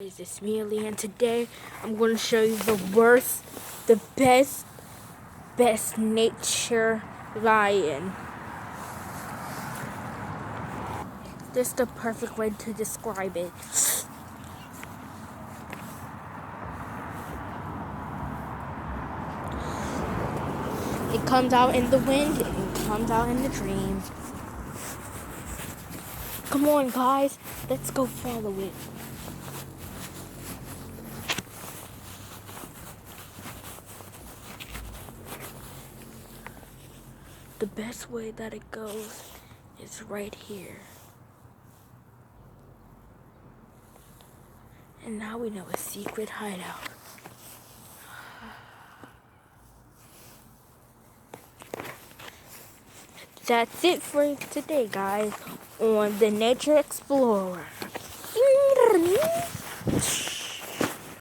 It's me, Ali, and today I'm going to show you the best nature lion. This is the perfect way to describe it. It comes out in the wind, and it comes out in the dreams. Come on, guys, let's go follow it. The best way that it goes is right here. And now we know a secret hideout. That's it for today, guys, on the Nature Explorer.